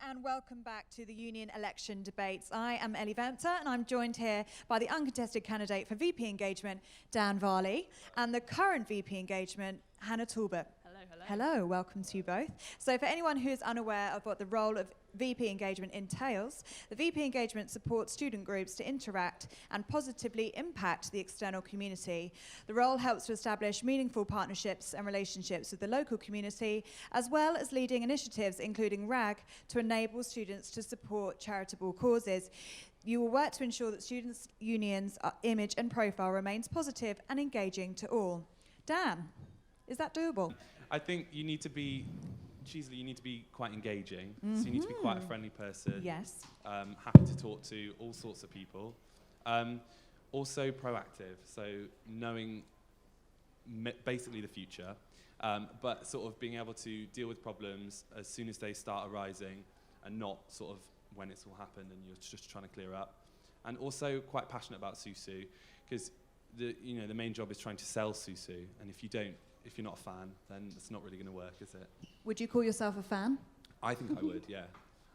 And welcome back to the union election debates. I am Ellie Wermter and I'm joined here by the uncontested candidate for VP Engagement, Dan Varley, and the current VP Engagement, Hannah Talbot. Hello, welcome to you both. So for anyone who is unaware of what the role of VP Engagement entails, the VP Engagement supports student groups to interact and positively impact the external community. The role helps to establish meaningful partnerships and relationships with the local community, as well as leading initiatives including RAG to enable students to support charitable causes. You will work to ensure that students' unions' image and profile remains positive and engaging to all. Dan, is that doable? I think you need to be, cheesily, you need to be quite engaging. Mm-hmm. So you need to be quite a friendly person. Yes. Happy to talk to all sorts of people. Also proactive, so knowing basically the future, but sort of being able to deal with problems as soon as they start arising and not sort of when it's all happened and you're just trying to clear up. And also quite passionate about SUSU, because the main job is trying to sell SUSU, and if you're not a fan, then it's not really going to work, is it? Would you call yourself a fan? I think I would, yeah.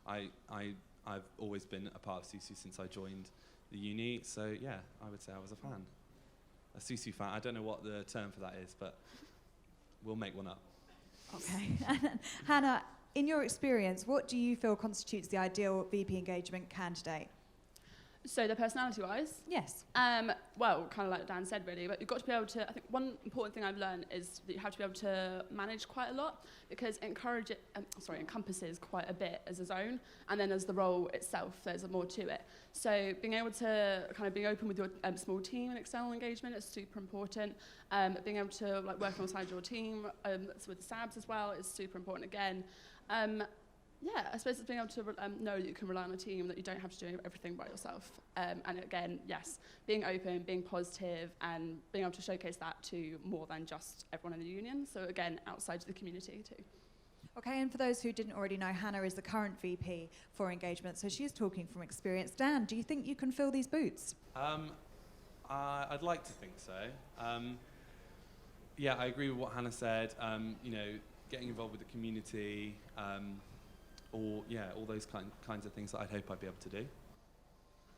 I've always been a part of SUSU since I joined the uni, so yeah, I would say I was a fan. A SUSU fan. I don't know what the term for that is, but we'll make one up. Okay. Hannah, in your experience, what do you feel constitutes the ideal VP Engagement candidate? So the personality-wise? Yes. Well, kind of like Dan said, really, but you've got to be able to, I think one important thing I've learned is that you have to be able to manage quite a lot, because it encompasses quite a bit as a zone, and then as the role itself, there's more to it. So being able to kind of be open with your small team and external engagement is super important. Being able to work alongside your team, so with the SABs as well, is super important again. Yeah, I suppose it's being able to know that you can rely on a team, that you don't have to do everything by yourself. And again, yes, being open, being positive, and being able to showcase that to more than just everyone in the union. So again, outside the community too. Okay, and for those who didn't already know, Hannah is the current VP for Engagement, so she's talking from experience. Dan, do you think you can fill these boots? I'd like to think so. Yeah, I agree with what Hannah said. Getting involved with the community, all those kinds of things that I'd hope I'd be able to do.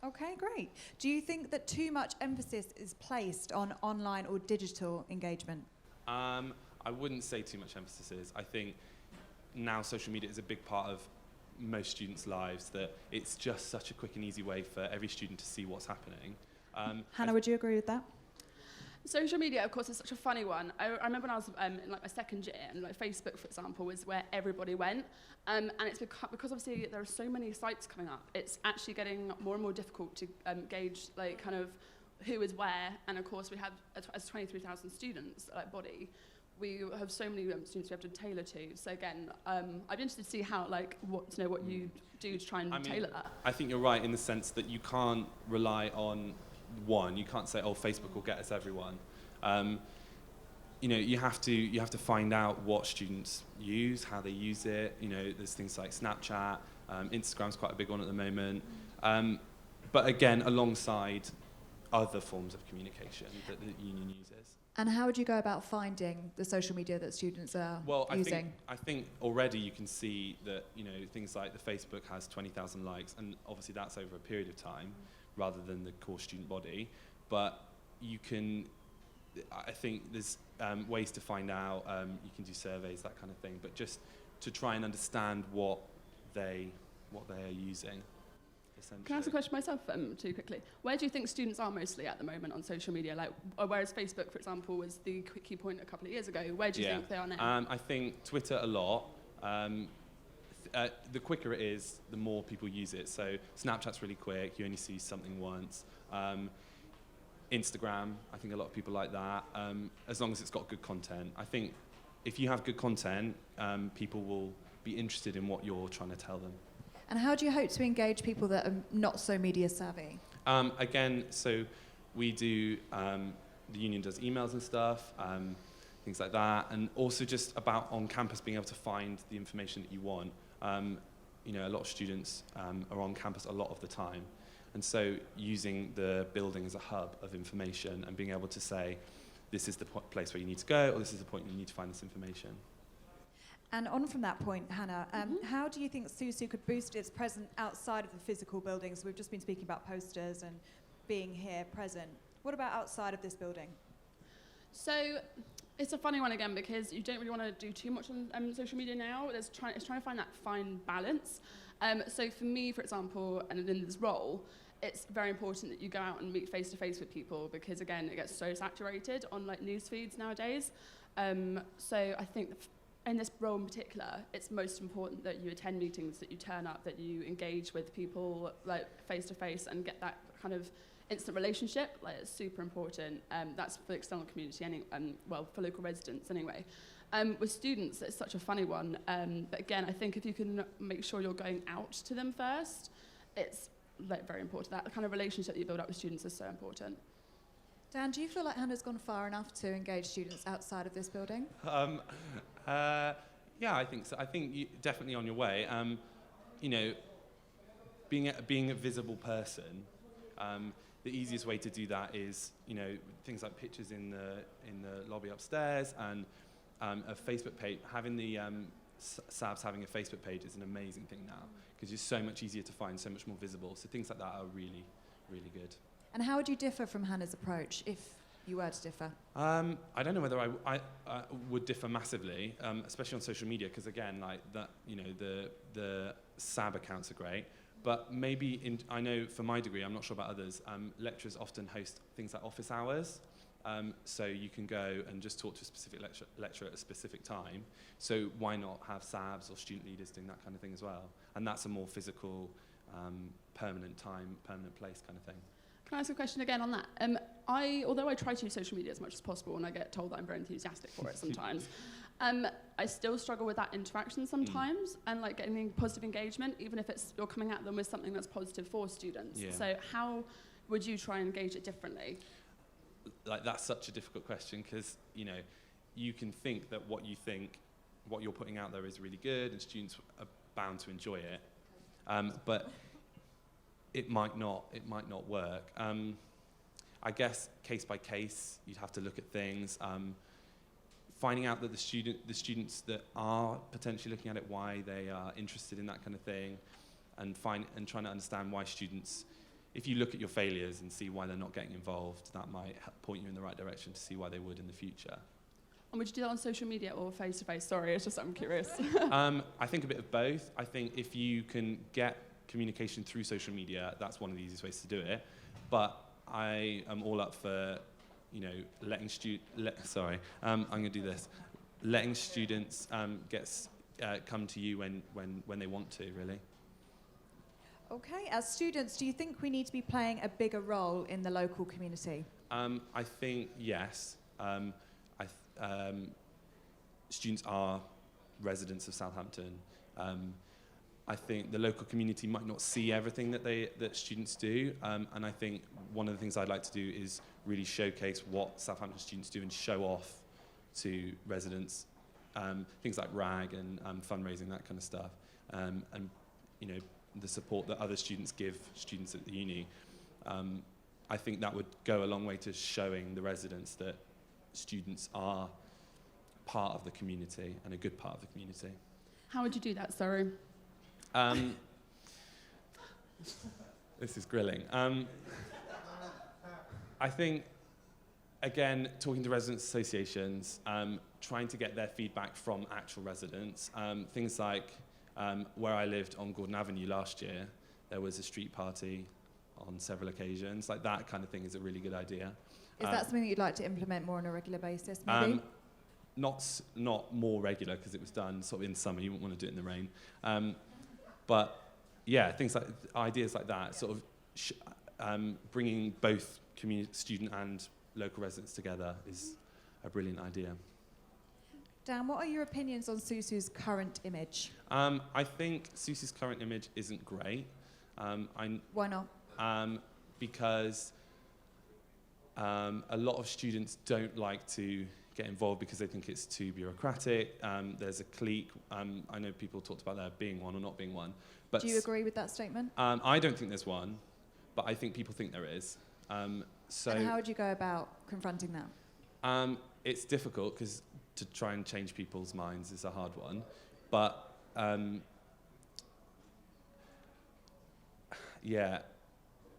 Okay, great. Do you think that too much emphasis is placed on online or digital engagement? I wouldn't say too much emphasis is. I think now social media is a big part of most students' lives, that it's just such a quick and easy way for every student to see what's happening. Hannah, would you agree with that? Social media, of course, is such a funny one. I remember when I was in my second year, and Facebook, for example, was where everybody went. And it's because obviously there are so many sites coming up, it's actually getting more and more difficult to gauge kind of who is where. And of course, we have, as 23,000 students body, we have so many students we have to tailor to. So again, I'd be interested to see how what you do to try and tailor that. I think you're right in the sense that you can't rely on one. You can't say, Facebook will get us everyone. You have to find out what students use, how they use it. There's things like Snapchat, Instagram's quite a big one at the moment. But again, alongside other forms of communication that the union uses. And how would you go about finding the social media that students are using? I think already you can see that things like the Facebook has 20,000 likes, and obviously that's over a period of time, rather than the core student body. But I think there's ways to find out. You can do surveys, that kind of thing, but just to try and understand what they are using. Can I ask a question myself too quickly? Where do you think students are mostly at the moment on social media? Whereas Facebook, for example, was the key point a couple of years ago, where do you think they are now? I think Twitter a lot. The quicker it is, the more people use it. So Snapchat's really quick, you only see something once. Instagram, I think a lot of people like that, as long as it's got good content. I think if you have good content, people will be interested in what you're trying to tell them. And how do you hope to engage people that are not so media savvy? Again, so we do, the union does emails and stuff, things like that, and also just about on campus being able to find the information that you want. A lot of students are on campus a lot of the time, and so using the building as a hub of information and being able to say, this is the place where you need to go, or this is the point you need to find this information. And on from that point, Hannah, how do you think SUSU could boost its presence outside of the physical buildings? We've just been speaking about posters and being here present. What about outside of this building? So it's a funny one again, because you don't really want to do too much on social media now. It's trying to find that fine balance. So for me, for example, and in this role, it's very important that you go out and meet face to face with people, because again, it gets so saturated on like news feeds nowadays. So I think in this role in particular, it's most important that you attend meetings, that you turn up, that you engage with people like face to face and get that kind of instant relationship. Like, it's super important. That's for the external community, well, for local residents anyway. With students, it's such a funny one. But again, I think if you can make sure you're going out to them first, it's like very important. That kind of relationship that you build up with students is so important. Dan, do you feel like Hannah's gone far enough to engage students outside of this building? Yeah, I think so. I think you're definitely on your way. You know, being a visible person, the easiest way to do that is, you know, things like pictures in the lobby upstairs, and a Facebook page. Having the SABS having a Facebook page is an amazing thing now, because it's so much easier to find, so much more visible. So things like that are really, really good. And how would you differ from Hannah's approach, if you were to differ? I don't know whether I would differ massively, especially on social media, because again, like that, you know, the SAB accounts are great, but maybe I know for my degree, I'm not sure about others, lecturers often host things like office hours, so you can go and just talk to a specific lecturer at a specific time. So why not have SABs or student leaders doing that kind of thing as well? And that's a more physical, permanent time, permanent place kind of thing. Can I ask a question again on that? Although I try to use social media as much as possible, and I get told that I'm very enthusiastic for it sometimes, I still struggle with that interaction sometimes, and like getting positive engagement, even if you're coming at them with something that's positive for students. Yeah. So how would you try and engage it differently? Like, that's such a difficult question, because, you know, you can think that what you're putting out there is really good, and students are bound to enjoy it, but it might not work. I guess case by case, you'd have to look at things. Finding out that the students that are potentially looking at it, why they are interested in that kind of thing, and trying to understand why students, if you look at your failures and see why they're not getting involved, that might point you in the right direction to see why they would in the future. And would you do that on social media or face to face? Sorry, it's just I'm curious. I think a bit of both. I think if you can get communication through social media, that's one of the easiest ways to do it. But I am all up for, you know, letting I'm going to do this. Letting students come to you when they want to, really. Okay, as students, do you think we need to be playing a bigger role in the local community? I think yes. Students are residents of Southampton. I think the local community might not see everything that students do, and I think one of the things I'd like to do is really showcase what Southampton students do and show off to residents, things like RAG and fundraising, that kind of stuff, and you know, the support that other students give students at the uni. I think that would go a long way to showing the residents that students are part of the community, and a good part of the community. How would you do that, sorry? This is grilling. I think, again, talking to residents' associations, trying to get their feedback from actual residents. Things like where I lived on Gordon Avenue last year, there was a street party on several occasions. Like, that kind of thing is a really good idea. Is that something that you'd like to implement more on a regular basis, maybe? Not more regular, because it was done sort of in summer. You wouldn't want to do it in the rain. But yeah, things like ideas like that, sort of bringing both student and local residents together is a brilliant idea. Dan, what are your opinions on SUSU's current image? I think SUSU's current image isn't great. Why not? Because a lot of students don't like to get involved because they think it's too bureaucratic. There's a clique. I know people talked about there being one or not being one. But do you agree with that statement? I don't think there's one, but I think people think there is. And how would you go about confronting that? It's difficult, because to try and change people's minds is a hard one. But yeah,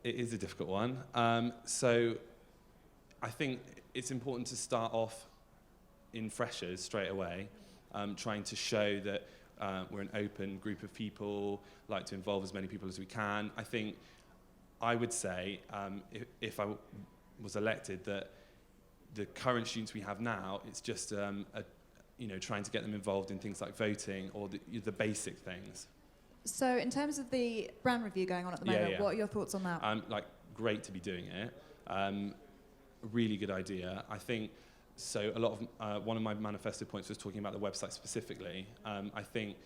it is a difficult one. So I think it's important to start off in freshers straight away, trying to show that we're an open group of people, like to involve as many people as we can. I think I would say, if I was elected, that the current students we have now, it's just trying to get them involved in things like voting or the basic things. So in terms of the brand review going on at the moment, what are your thoughts on that? Great to be doing it. Really good idea. I think, so a lot of, one of my manifesto points was talking about the website specifically. I think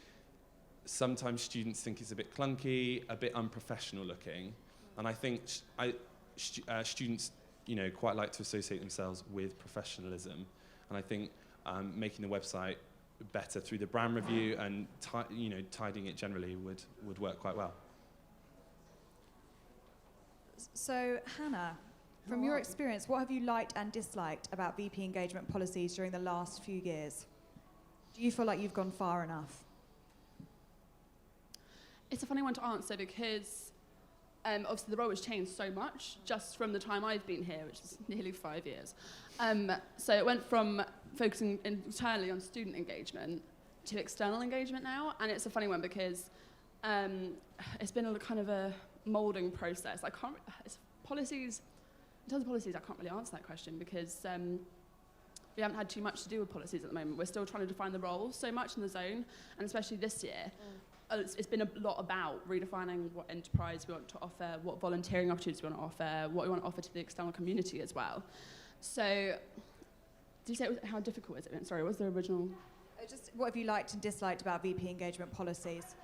sometimes students think it's a bit clunky, a bit unprofessional looking, and I think students, quite like to associate themselves with professionalism, and I think making the website better through the brand review and tidying it generally would work quite well. So Hannah, from your experience, what have you liked and disliked about VP engagement policies during the last few years? Do you feel like you've gone far enough? It's a funny one to answer because obviously the role has changed so much just from the time I've been here, which is nearly 5 years. So it went from focusing entirely on student engagement to external engagement now, and it's a funny one because it's been a kind of a moulding process. Policies. In terms of policies, I can't really answer that question because we haven't had too much to do with policies at the moment. We're still trying to define the role so much in the zone, and especially this year, it's been a lot about redefining what enterprise we want to offer, what volunteering opportunities we want to offer, what we want to offer to the external community as well. So, did you say how difficult is it? Sorry, what was the original? Just what have you liked and disliked about VP engagement policies?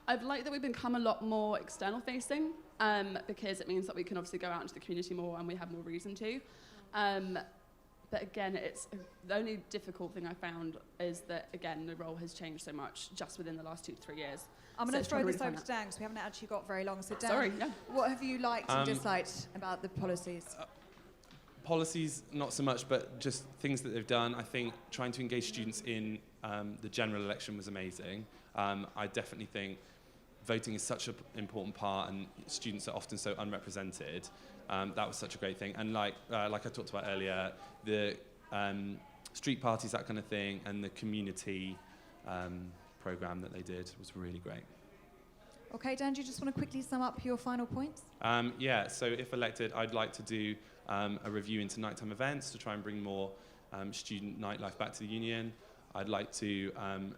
I've liked that we've become a lot more external facing because it means that we can obviously go out into the community more and we have more reason to. But again, it's the only difficult thing I found is that, again, the role has changed so much just within the last 2 to 3 years. I'm going to throw this over to Dan because we haven't actually got very long. So Dan, sorry, yeah. What have you liked and disliked about the policies? Policies, not so much, but just things that they've done. I think trying to engage students in the general election was amazing. I definitely think voting is such an important part, and students are often so unrepresented. That was such a great thing. And like I talked about earlier, the street parties, that kind of thing, and the community program that they did was really great. Okay, Dan, do you just want to quickly sum up your final points? Yeah, so if elected, I'd like to do a review into nighttime events to try and bring more student nightlife back to the union. I'd like to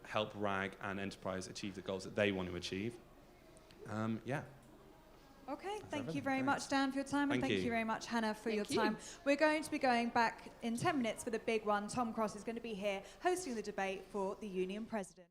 help RAG and Enterprise achieve the goals that they want to achieve. Yeah. Okay, thank you very much, Dan, for your time, and thank you very much, Hannah, for your time. We're going to be going back in 10 minutes for the big one. Tom Cross is going to be here hosting the debate for the union president.